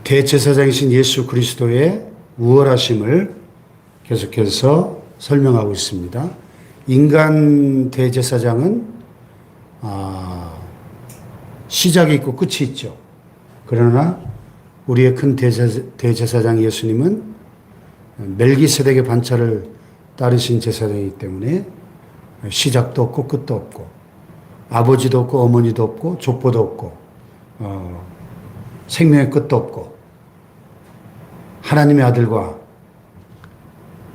대제사장이신 예수 그리스도의 우월하심을 계속해서 설명하고 있습니다. 인간 대제사장은 시작이 있고 끝이 있죠. 그러나 우리의 큰 대제사장 예수님은 멜기세덱의 반차를 따르신 제사장이기 때문에 시작도 없고 끝도 없고 아버지도 없고 어머니도 없고 족보도 없고 생명의 끝도 없고 하나님의 아들과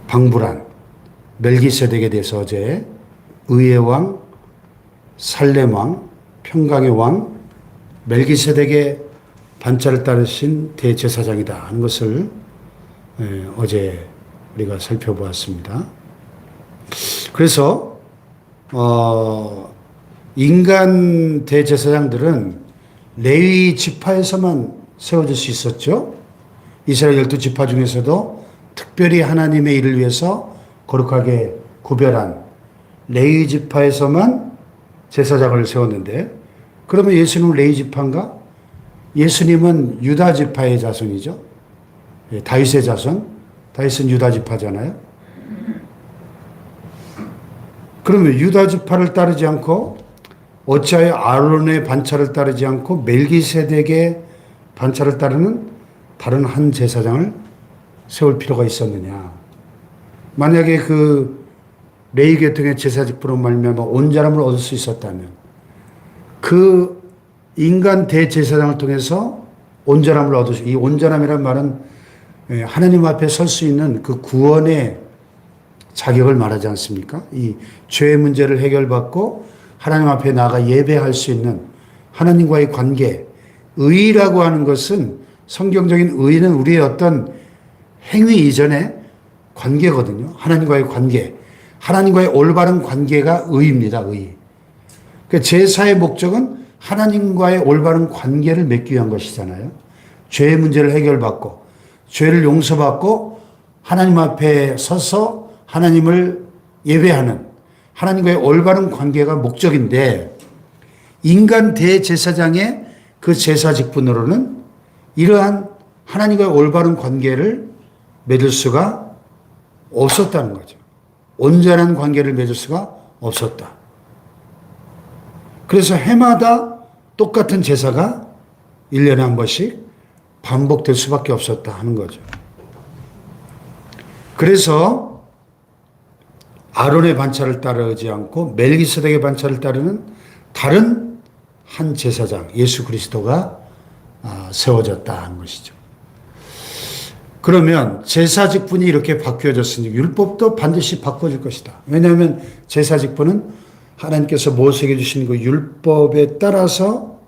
방불한 멜기세덱에 대해서 어제 의의 왕, 살렘 왕, 평강의 왕, 멜기세덱의 반차를 따르신 대제사장이다 하는 것을 어제 우리가 살펴보았습니다. 그래서 인간 대제사장들은 레위 지파에서만 세워질 수 있었죠. 이스라엘 12지파 중에서도 특별히 하나님의 일을 위해서 거룩하게 구별한 레위 지파에서만 제사장을 세웠는데, 그러면 예수님은 레위 지파인가? 예수님은 유다 지파의 자손이죠. 다윗의 자손. 다윗은 유다 지파잖아요. 그러면 유다 지파를 따르지 않고 어찌하여 아론의 반차를 따르지 않고 멜기세덱의 반차를 따르는 다른 한 제사장을 세울 필요가 있었느냐? 만약에 그 레위 계통의 제사직분으로 말미암아 온전함을 얻을 수 있었다면 그 인간 대제사장을 통해서 온전함을 얻을 수, 이 온전함이란 말은 하나님 앞에 설 수 있는 그 구원의 자격을 말하지 않습니까? 이 죄의 문제를 해결받고 하나님 앞에 나아가 예배할 수 있는 하나님과의 관계, 의라고 하는 것은 성경적인 의는 우리의 어떤 행위 이전의 관계거든요. 하나님과의 관계. 하나님과의 올바른 관계가 의입니다. 의. 그 제사의 목적은 하나님과의 올바른 관계를 맺기 위한 것이잖아요. 죄의 문제를 해결받고 죄를 용서받고 하나님 앞에 서서 하나님을 예배하는 하나님과의 올바른 관계가 목적인데, 인간 대제사장의 그 제사 직분으로는 이러한 하나님과의 올바른 관계를 맺을 수가 없었다는 거죠. 온전한 관계를 맺을 수가 없었다. 그래서 해마다 똑같은 제사가 1년에 한 번씩 반복될 수밖에 없었다 하는 거죠. 그래서 아론의 반차를 따르지 않고 멜기세덱의 반차를 따르는 다른 한 제사장 예수 그리스도가 세워졌다 하는 것이죠. 그러면 제사 직분이 이렇게 바뀌어졌으니 율법도 반드시 바꿔질 것이다. 왜냐하면 제사 직분은 하나님께서 모세에게 주신 그 율법에 따라서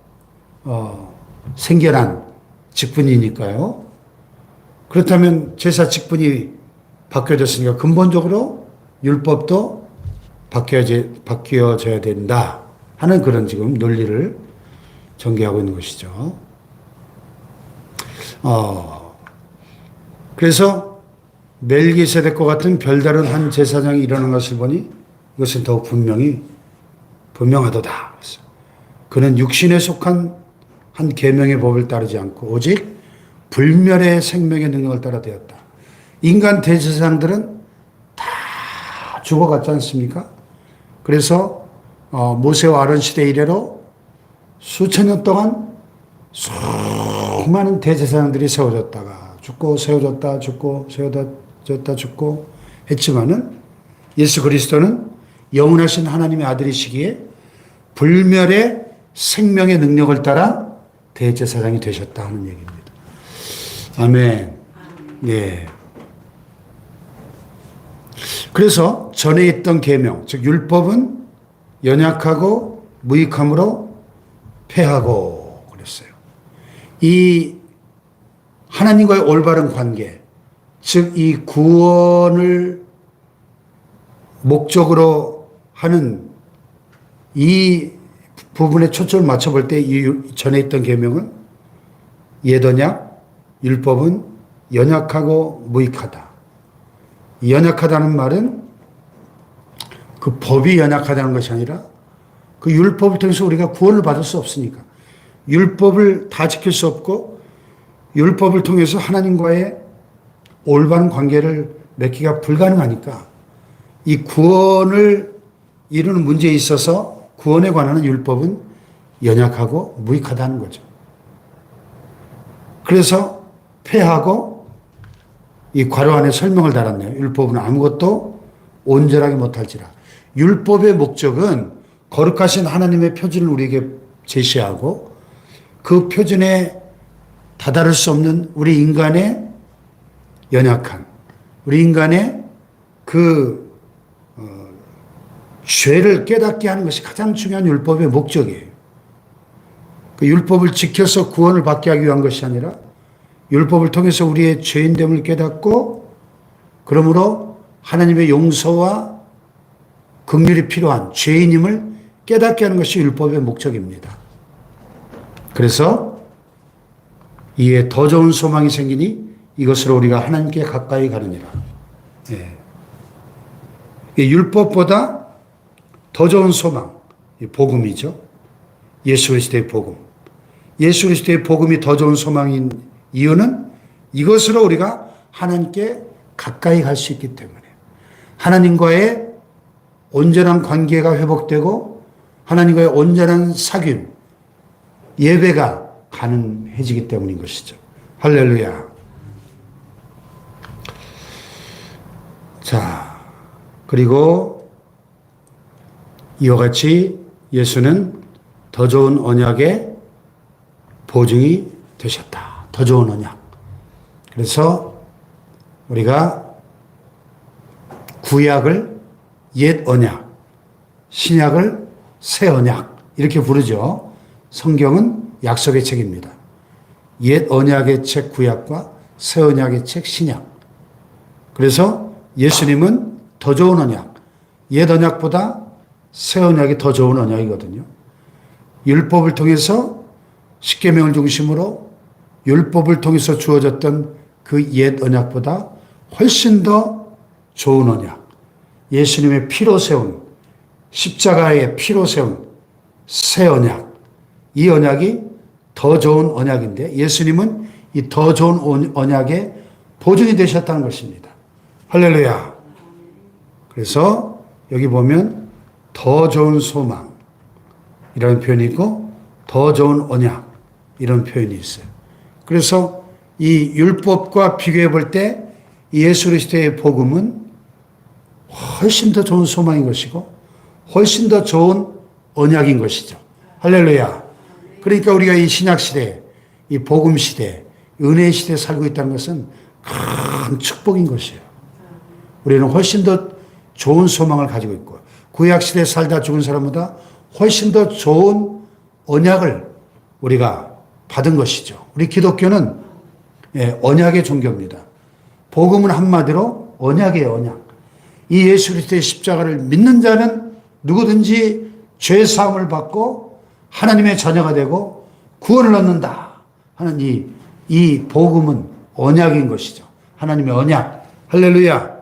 생겨난 직분이니까요. 그렇다면 제사 직분이 바뀌어졌으니까 근본적으로 율법도 바뀌어져야 된다 하는 그런 지금 논리를 전개하고 있는 것이죠. 그래서 멜기세덱과 같은 별다른 한 제사장이 일어난 것을 보니 이것은 더욱 분명하도다. 그는 육신에 속한 한 계명의 법을 따르지 않고 오직 불멸의 생명의 능력을 따라 되었다. 인간 대제사장들은 다 죽어갔지 않습니까? 그래서 모세와 아론 시대 이래로 수천 년 동안 수많은 대제사장들이 세워졌다가 죽고 세워졌다 죽고 세워졌다 죽고 했지만은 예수 그리스도는 영원하신 하나님의 아들이시기에 불멸의 생명의 능력을 따라 대제사장이 되셨다 하는 얘기입니다. 아멘. 네. 그래서 전에 있던 계명, 즉 율법은 연약하고 무익함으로 패하고 그랬어요. 이 하나님과의 올바른 관계, 즉 이 구원을 목적으로 하는 이 부분에 초점을 맞춰볼 때 이 전에 있던 계명은 옛 언약, 율법은 연약하고 무익하다. 연약하다는 말은 그 법이 연약하다는 것이 아니라 그 율법을 통해서 우리가 구원을 받을 수 없으니까 율법을 다 지킬 수 없고 율법을 통해서 하나님과의 올바른 관계를 맺기가 불가능하니까 이 구원을 이루는 문제에 있어서 구원에 관한 율법은 연약하고 무익하다는 거죠. 그래서 폐하고 이 괄호 안에 설명을 달았네요. 율법은 아무것도 온전하게 못할지라. 율법의 목적은 거룩하신 하나님의 표준을 우리에게 제시하고 그 표준에 다다를 수 없는 우리 인간의 연약한, 우리 인간의 그 죄를 깨닫게 하는 것이 가장 중요한 율법의 목적이에요. 그 율법을 지켜서 구원을 받게 하기 위한 것이 아니라 율법을 통해서 우리의 죄인됨을 깨닫고 그러므로 하나님의 용서와 긍휼이 필요한 죄인임을 깨닫게 하는 것이 율법의 목적입니다. 그래서 이에 더 좋은 소망이 생기니 이것으로 우리가 하나님께 가까이 가느니라. 예. 율법보다 더 좋은 소망, 복음이죠. 예수 그리스도의 복음. 예수 그리스도의 복음이 더 좋은 소망인 이유는 이것으로 우리가 하나님께 가까이 갈 수 있기 때문에 하나님과의 온전한 관계가 회복되고 하나님과의 온전한 사귐, 예배가 가능해지기 때문인 것이죠. 할렐루야. 자, 그리고 이와 같이 예수는 더 좋은 언약의 보증이 되셨다. 더 좋은 언약. 그래서 우리가 구약을 옛 언약, 신약을 새 언약 이렇게 부르죠. 성경은 약속의 책입니다. 옛 언약의 책 구약과 새 언약의 책 신약. 그래서 예수님은 더 좋은 언약, 옛 언약보다 새 언약이 더 좋은 언약이거든요. 율법을 통해서 십계명을 중심으로 율법을 통해서 주어졌던 그 옛 언약보다 훨씬 더 좋은 언약, 예수님의 피로 세운 십자가의 피로 세운 새 언약, 이 언약이 더 좋은 언약인데 예수님은 이 더 좋은 언약의 보증이 되셨다는 것입니다. 할렐루야. 그래서 여기 보면 더 좋은 소망 이라는 표현이 있고 더 좋은 언약 이런 표현이 있어요. 그래서 이 율법과 비교해 볼 때 예수 그리스도의 복음은 훨씬 더 좋은 소망인 것이고 훨씬 더 좋은 언약인 것이죠. 할렐루야. 그러니까 우리가 이 신약 시대, 이 복음 시대, 은혜의 시대에 살고 있다는 것은 큰 축복인 것이에요. 우리는 훨씬 더 좋은 소망을 가지고 있고 구약 시대에 살다 죽은 사람보다 훨씬 더 좋은 언약을 우리가 받은 것이죠. 우리 기독교는 언약의 종교입니다. 복음은 한마디로 언약이에요, 언약. 이 예수 그리스도의 십자가를 믿는 자는 누구든지 죄 사함을 받고 하나님의 자녀가 되고 구원을 얻는다 하는 이 복음은 언약인 것이죠. 하나님의 언약. 할렐루야.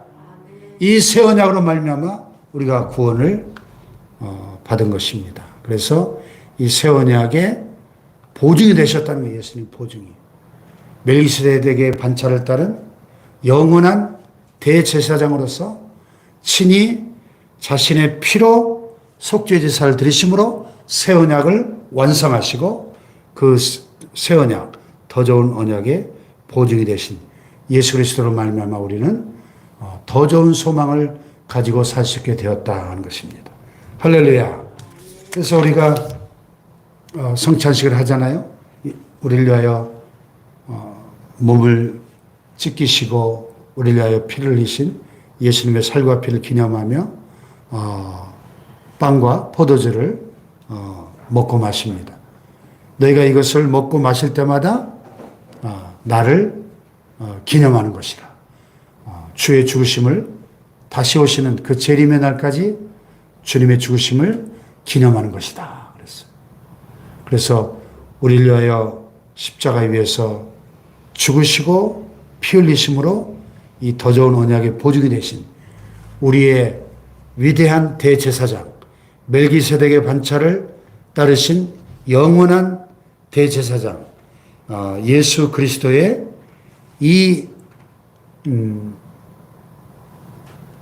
이 새 언약으로 말미암아 우리가 구원을 받은 것입니다. 그래서 이 새 언약의 보증이 되셨다는 거예요. 예수님 보증이. 멜기세덱의 반차를 따른 영원한 대제사장으로서 친히 자신의 피로 속죄 제사를 드리심으로 새 언약을 완성하시고 그 새 언약, 더 좋은 언약의 보증이 되신 예수 그리스도로 말미암아 우리는 더 좋은 소망을 가지고 살 수 있게 되었다는 것입니다. 할렐루야. 그래서 우리가 성찬식을 하잖아요. 우리를 위하여 몸을 찢기시고 우리를 위하여 피를 흘리신 예수님의 살과 피를 기념하며 빵과 포도주를 먹고 마십니다. 너희가 이것을 먹고 마실 때마다 나를 기념하는 것이라. 주의 죽으심을 다시 오시는 그 재림의 날까지 주님의 죽으심을 기념하는 것이다. 그래서 우리를 위하여 십자가 위에서 죽으시고 피 흘리심으로 이 더 좋은 언약의 보증이 되신 우리의 위대한 대제사장 멜기세덱의 반차를 따르신 영원한 대제사장 예수 그리스도의 이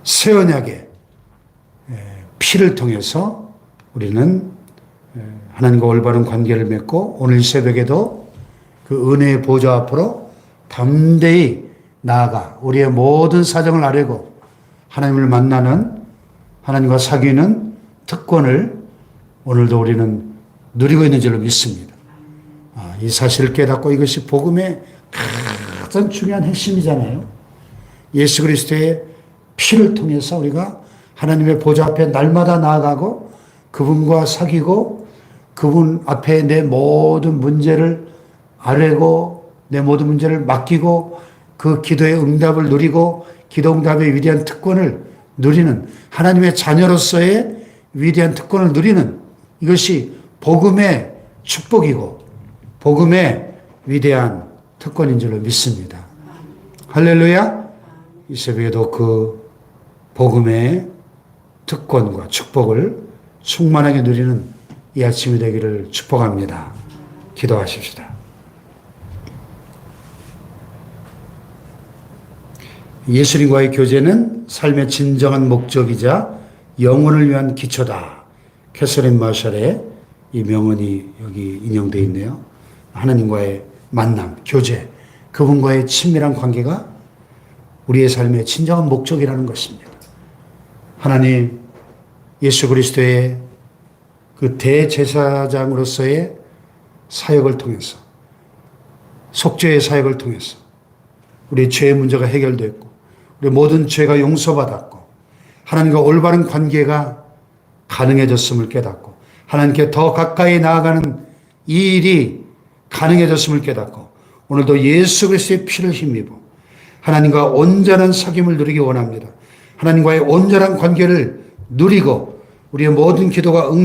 새 언약의 피를 통해서 우리는 하나님과 올바른 관계를 맺고 오늘 새벽에도 그 은혜의 보좌 앞으로 담대히 나아가 우리의 모든 사정을 아뢰고 하나님을 만나는, 하나님과 사귀는 특권을 오늘도 우리는 누리고 있는 줄로 믿습니다. 이 사실을 깨닫고 이것이 복음의 가장 중요한 핵심이잖아요. 예수 그리스도의 피를 통해서 우리가 하나님의 보좌 앞에 날마다 나아가고 그분과 사귀고 그분 앞에 내 모든 문제를 아뢰고 내 모든 문제를 맡기고 그 기도의 응답을 누리고 기도 응답의 위대한 특권을 누리는, 하나님의 자녀로서의 위대한 특권을 누리는, 이것이 복음의 축복이고 복음의 위대한 특권인 줄로 믿습니다. 할렐루야. 이 새벽에도 그 복음의 특권과 축복을 충만하게 누리는 이 아침이 되기를 축복합니다. 기도하십시다. 예수님과의 교제는 삶의 진정한 목적이자 영혼을 위한 기초다. 캐서린 마샬의 이 명언이 여기 인용되어 있네요. 하나님과의 만남, 교제, 그분과의 친밀한 관계가 우리의 삶의 진정한 목적이라는 것입니다. 하나님, 예수 그리스도의 그 대제사장으로서의 사역을 통해서, 속죄의 사역을 통해서 우리의 죄의 문제가 해결됐고 우리 모든 죄가 용서받았고 하나님과 올바른 관계가 가능해졌음을 깨닫고 하나님께 더 가까이 나아가는 이 일이 가능해졌음을 깨닫고 오늘도 예수 그리스도의 피를 힘입어 하나님과 온전한 사귐을 누리기 원합니다. 하나님과의 온전한 관계를 누리고 우리의 모든 기도가 응답